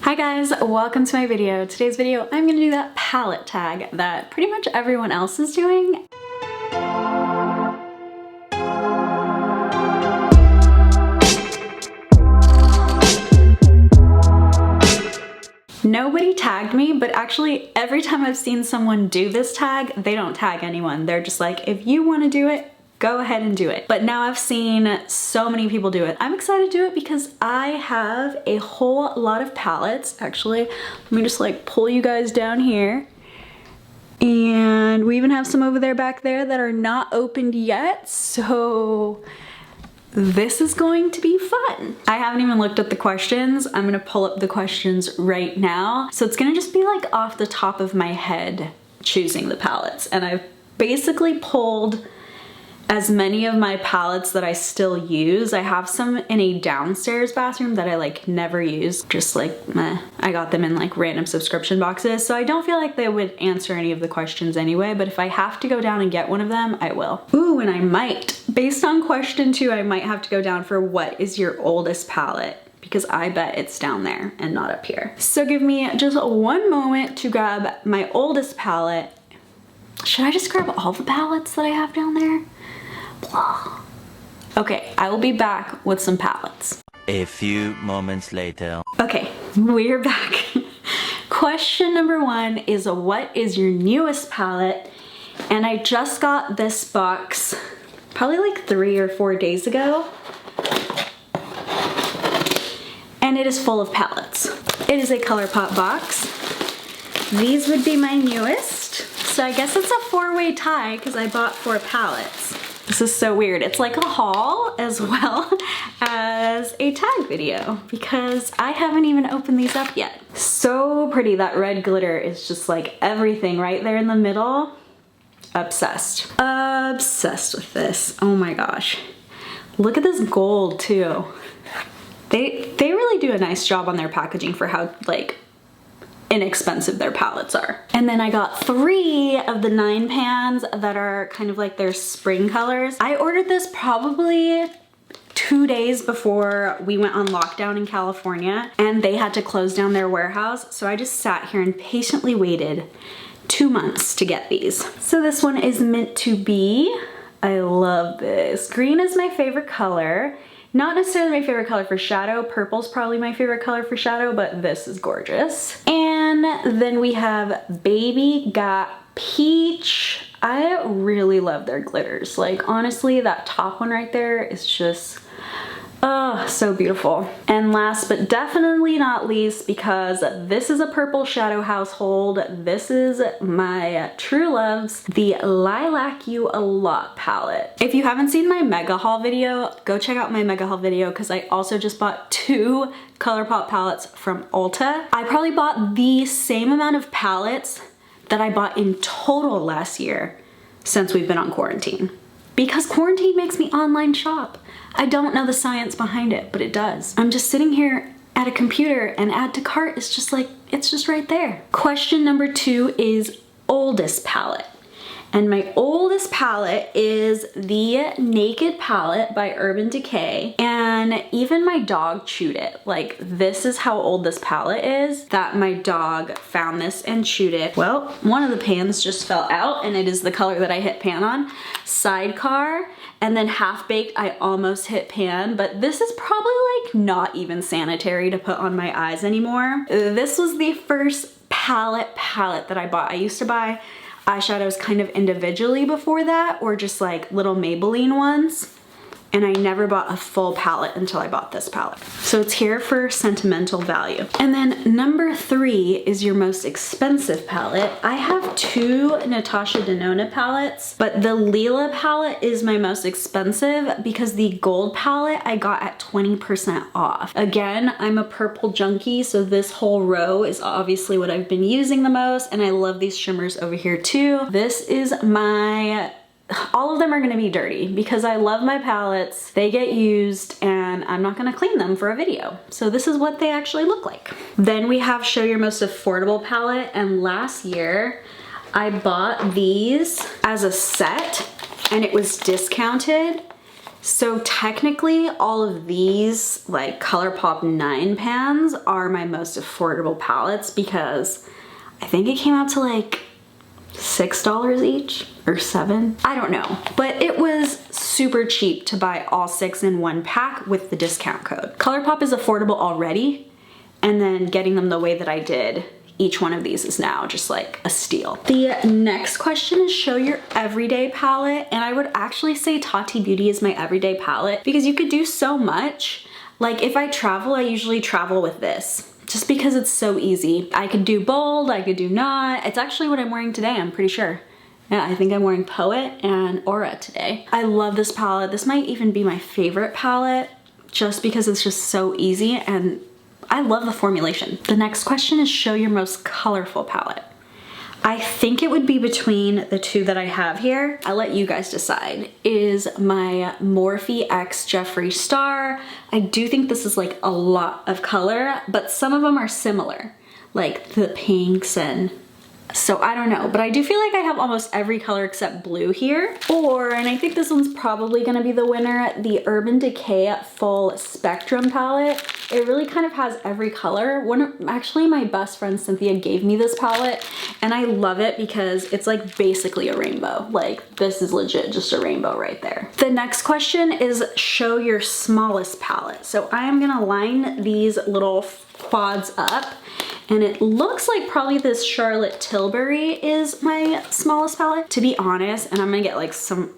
Hi guys, welcome to my video. Today's video, I'm gonna do that palette tag that pretty much everyone else is doing. Nobody tagged me, but actually every time I've seen someone do this tag, they don't tag anyone. They're just like, if you wanna do it, go ahead and do it. But now I've seen so many people do it. I'm excited to do it because I have a whole lot of palettes. Actually, let me just like pull you guys down here. And we even have some over there back there that are not opened yet. So this is going to be fun. I haven't even looked at the questions. I'm gonna pull up the questions right now. So it's gonna just be like off the top of my head choosing the palettes. And I've basically pulled as many of my palettes that I still use. I have some in a downstairs bathroom that I like never use, just like meh. I got them in like random subscription boxes, so I don't feel like they would answer any of the questions anyway, but if I have to go down and get one of them, I will. Ooh, and I might. Based on question 2, I might have to go down for what is your oldest palette, because I bet it's down there and not up here. So give me just one moment to grab my oldest palette. Should I just grab all the palettes that I have down there? Blah. Okay, I will be back with some palettes. A few moments later. Okay, we're back. Question number 1 is what is your newest palette? And I just got this box probably like 3 or 4 days ago. And it is full of palettes. It is a ColourPop box. These would be my newest. So I guess it's a 4-way tie because I bought 4 palettes. This is so weird. It's like a haul as well as a tag video because I haven't even opened these up yet. So pretty. That red glitter is just like everything right there in the middle. Obsessed. Obsessed with this. Oh my gosh. Look at this gold too. They really do a nice job on their packaging for how like inexpensive their palettes are. And then I got 3 of the 9 pans that are kind of like their spring colors. I ordered this probably 2 days before we went on lockdown in California and they had to close down their warehouse. So I just sat here and patiently waited 2 months to get these. So this one is meant to be. I love this. Green is my favorite color. Not necessarily my favorite color for shadow. Purple's probably my favorite color for shadow, but this is gorgeous. And then we have Baby Got Peach. I really love their glitters. Like honestly, that top one right there is just, oh, so beautiful. And last but definitely not least, because this is a purple shadow household, this is my true loves, the Lilac You A Lot palette. If you haven't seen my mega haul video, go check out my mega haul video because I also just bought 2 ColourPop palettes from Ulta. I probably bought the same amount of palettes that I bought in total last year since we've been on quarantine. Because quarantine makes me online shop. I don't know the science behind it, but it does. I'm just sitting here at a computer and add to cart is just like, it's just right there. Question number 2 is oldest palette. And my oldest palette is the Naked palette by Urban Decay. And even my dog chewed it. Like this is how old this palette is, that my dog found this and chewed it. Well, one of the pans just fell out and it is the color that I hit pan on. Sidecar. And then Half Baked, I almost hit pan, but this is probably like not even sanitary to put on my eyes anymore. This was the first palette that I bought. I used to buy eyeshadows kind of individually before that, or just like little Maybelline ones. And I never bought a full palette until I bought this palette. So it's here for sentimental value. And then number 3 is your most expensive palette. I have 2 Natasha Denona palettes, but the Lila palette is my most expensive because the gold palette I got at 20% off. Again, I'm a purple junkie, so this whole row is obviously what I've been using the most, and I love these shimmers over here too. This is my all of them are gonna be dirty because I love my palettes. They get used and I'm not gonna clean them for a video. So this is what they actually look like. Then we have Show Your Most Affordable palette, and last year I bought these as a set and it was discounted. So technically all of these like ColourPop 9 pans are my most affordable palettes because I think it came out to like $6 each or $7. I don't know, but it was super cheap to buy all 6 in one pack with the discount code. ColourPop is affordable already, and then getting them the way that I did, each one of these is now just like a steal. The next question is show your everyday palette, and I would actually say Tati Beauty is my everyday palette because you could do so much. Like if I travel, I usually travel with this just because it's so easy. I could do bold, I could do not. It's actually what I'm wearing today, I'm pretty sure. Yeah, I think I'm wearing Poet and Aura today. I love this palette. This might even be my favorite palette just because it's just so easy and I love the formulation. The next question is show your most colorful palette. I think it would be between the two that I have here. I'll let you guys decide. Is my Morphe X Jeffree Star. I do think this is like a lot of color, but some of them are similar, like the pinks, and so I don't know, but I do feel like I have almost every color except blue here. Or, and I think this one's probably gonna be the winner, the Urban Decay Full Spectrum palette. It really kind of has every color. Actually my best friend Cynthia gave me this palette and I love it because it's like basically a rainbow. Like this is legit just a rainbow right there. The next question is show your smallest palette. So I am gonna line these little quads up, and it looks like probably this Charlotte Tilbury is my smallest palette, to be honest, and I'm gonna get like some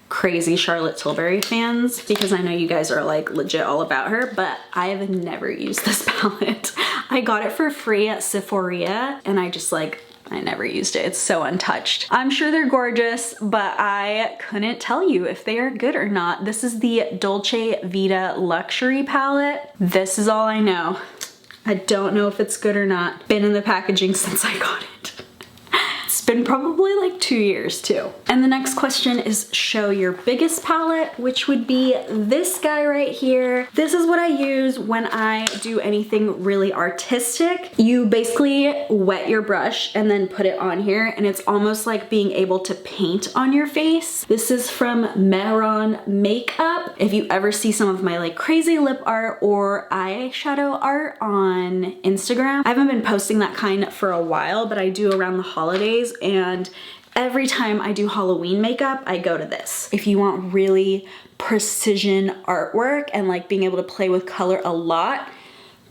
crazy Charlotte Tilbury fans because I know you guys are like legit all about her, but I have never used this palette. I got it for free at Sephora and I never used it. It's so untouched. I'm sure they're gorgeous, but I couldn't tell you if they are good or not. This is the Dolce Vita Luxury palette. This is all I know. I don't know if it's good or not. Been in the packaging since I got it. It's been probably like 2 years too. And the next question is show your biggest palette, which would be this guy right here. This is what I use when I do anything really artistic. You basically wet your brush and then put it on here, and it's almost like being able to paint on your face. This is from Meron Makeup. If you ever see some of my like crazy lip art or eyeshadow art on Instagram, I haven't been posting that kind for a while, but I do around the holidays, and every time I do Halloween makeup, I go to this. If you want really precision artwork and like being able to play with color a lot,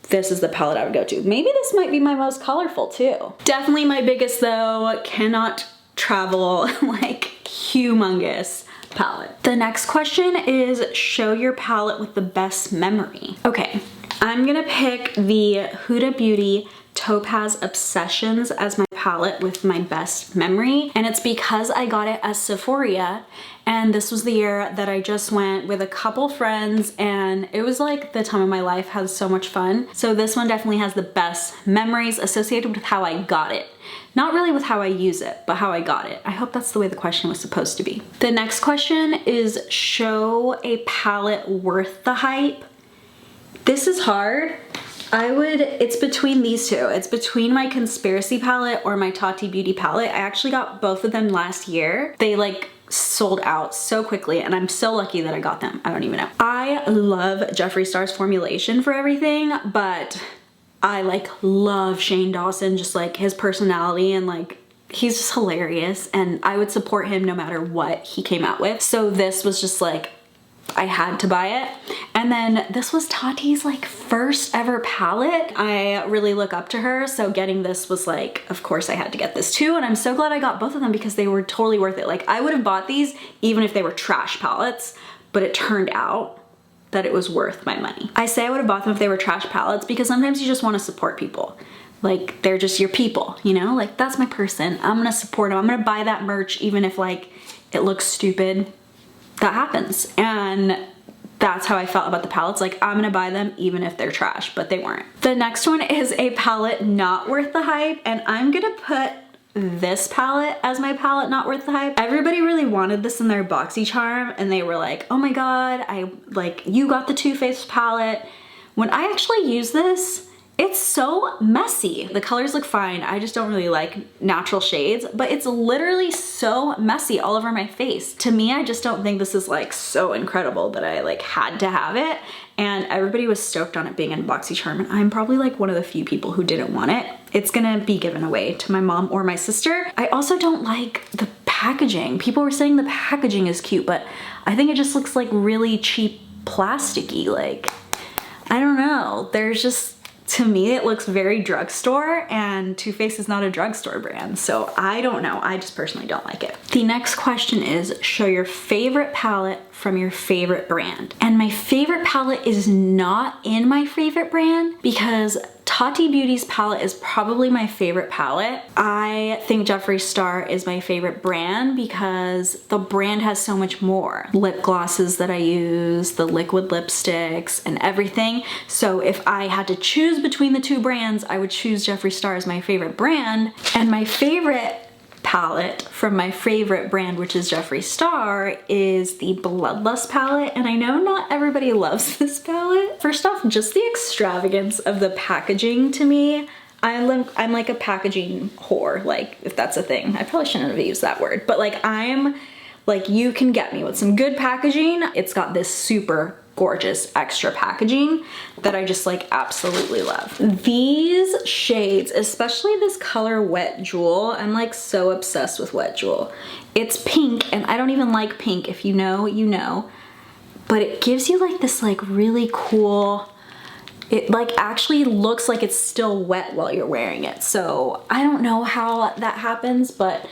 this is the palette I would go to. Maybe this might be my most colorful too. Definitely my biggest though, cannot travel, like humongous palette. The next question is show your palette with the best memory. Okay, I'm gonna pick the Huda Beauty Topaz Obsessions as my palette with my best memory, and it's because I got it at Sephora, and this was the year that I just went with a couple friends, and it was like the time of my life. Had so much fun. So this one definitely has the best memories associated with how I got it. Not really with how I use it, but how I got it. I hope that's the way the question was supposed to be. The next question is show a palette worth the hype. This is hard. It's between these two. It's between my Conspiracy palette or my Tati Beauty palette. I actually got both of them last year. They like sold out so quickly, and I'm so lucky that I got them. I don't even know. I love Jeffree Star's formulation for everything, but I like love Shane Dawson, just like his personality, and like he's just hilarious, and I would support him no matter what he came out with. So this was just like, I had to buy it. And then this was Tati's like first ever palette. I really look up to her, so getting this was like, of course I had to get this too, and I'm so glad I got both of them because they were totally worth it. Like I would have bought these even if they were trash palettes, but it turned out that it was worth my money. I say I would have bought them if they were trash palettes because sometimes you just want to support people. Like they're just your people, you know? Like that's my person. I'm gonna support them. I'm gonna buy that merch even if like it looks stupid. That happens, and that's how I felt about the palettes. Like I'm gonna buy them even if they're trash, but they weren't. The next one is a palette not worth the hype, and I'm gonna put this palette as my palette not worth the hype. Everybody really wanted this in their BoxyCharm, and they were like, oh my god, you got the Too Faced palette. When I actually use this, It's so messy. The colors look fine. I just don't really like natural shades, but it's literally so messy all over my face. To me, I just don't think this is like so incredible that I like had to have it. And everybody was stoked on it being in BoxyCharm, and I'm probably like one of the few people who didn't want it. It's gonna be given away to my mom or my sister. I also don't like the packaging. People were saying the packaging is cute, but I think it just looks like really cheap plasticky. Like, I don't know. There's just, to me, it looks very drugstore, and Too Faced is not a drugstore brand, so I don't know. I just personally don't like it. The next question is, show your favorite palette from your favorite brand. And my favorite palette is not in my favorite brand because Tati Beauty's palette is probably my favorite palette. I think Jeffree Star is my favorite brand because the brand has so much more. Lip glosses that I use, the liquid lipsticks, and everything. So if I had to choose between the two brands, I would choose Jeffree Star as my favorite brand. And my favorite palette from my favorite brand, which is Jeffree Star, is the Bloodlust palette. And I know not everybody loves this palette. First off, just the extravagance of the packaging to me. I'm like a packaging whore, like, if that's a thing. I probably shouldn't have used that word, but like, I'm like, you can get me with some good packaging. It's got this super gorgeous extra packaging that I just like absolutely love. These shades, especially this color Wet Jewel, I'm like so obsessed with Wet Jewel. It's pink, and I don't even like pink. If you know, you know. But it gives you like this like really cool, it like actually looks like it's still wet while you're wearing it. So I don't know how that happens, but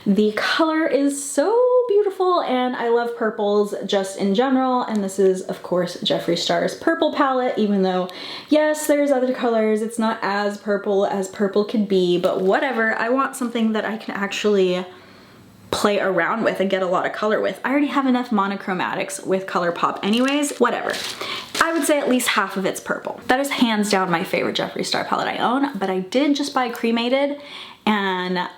the color is so beautiful, and I love purples just in general, and this is of course Jeffree Star's purple palette, even though yes, there's other colors, it's not as purple could be, but whatever. I want something that I can actually play around with and get a lot of color with. I already have enough monochromatics with ColourPop anyways, whatever. I would say at least half of it's purple. That is hands down my favorite Jeffree Star palette I own, but I did just buy Cremated, and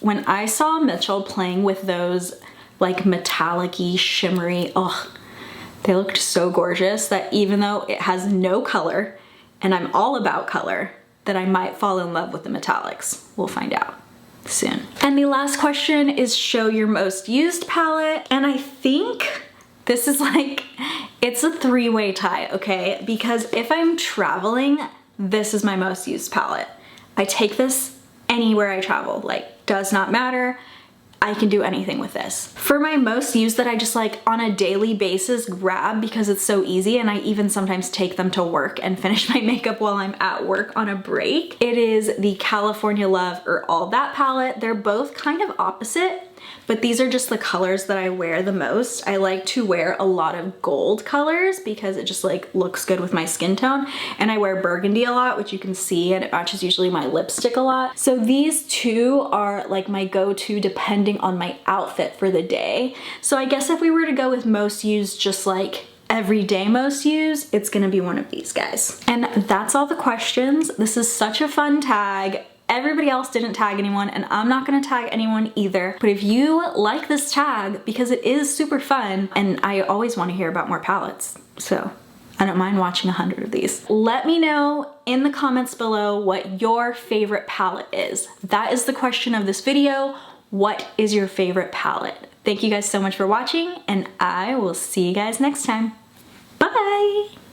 when I saw Mitchell playing with those like metallic-y, shimmery, oh, they looked so gorgeous that even though it has no color, and I'm all about color, that I might fall in love with the metallics. We'll find out soon. And the last question is, show your most used palette. And I think this is like, it's a three-way tie, okay? Because if I'm traveling, this is my most used palette. I take this anywhere I travel, like, does not matter. I can do anything with this. For my most used that I just like on a daily basis grab because it's so easy, and I even sometimes take them to work and finish my makeup while I'm at work on a break, it is the California Love or All That palette. They're both kind of opposite, but these are just the colors that I wear the most. I like to wear a lot of gold colors because it just like looks good with my skin tone, and I wear burgundy a lot, which you can see, and it matches usually my lipstick a lot. So these two are like my go-to depending on my outfit for the day. So I guess if we were to go with most used, just like everyday most used, it's gonna be one of these guys. And that's all the questions. This is such a fun tag. Everybody else didn't tag anyone, and I'm not gonna tag anyone either. But if you like this tag, because it is super fun, and I always wanna hear about more palettes, so I don't mind watching 100 of these. Let me know in the comments below what your favorite palette is. That is the question of this video. What is your favorite palette? Thank you guys so much for watching, and I will see you guys next time. Bye!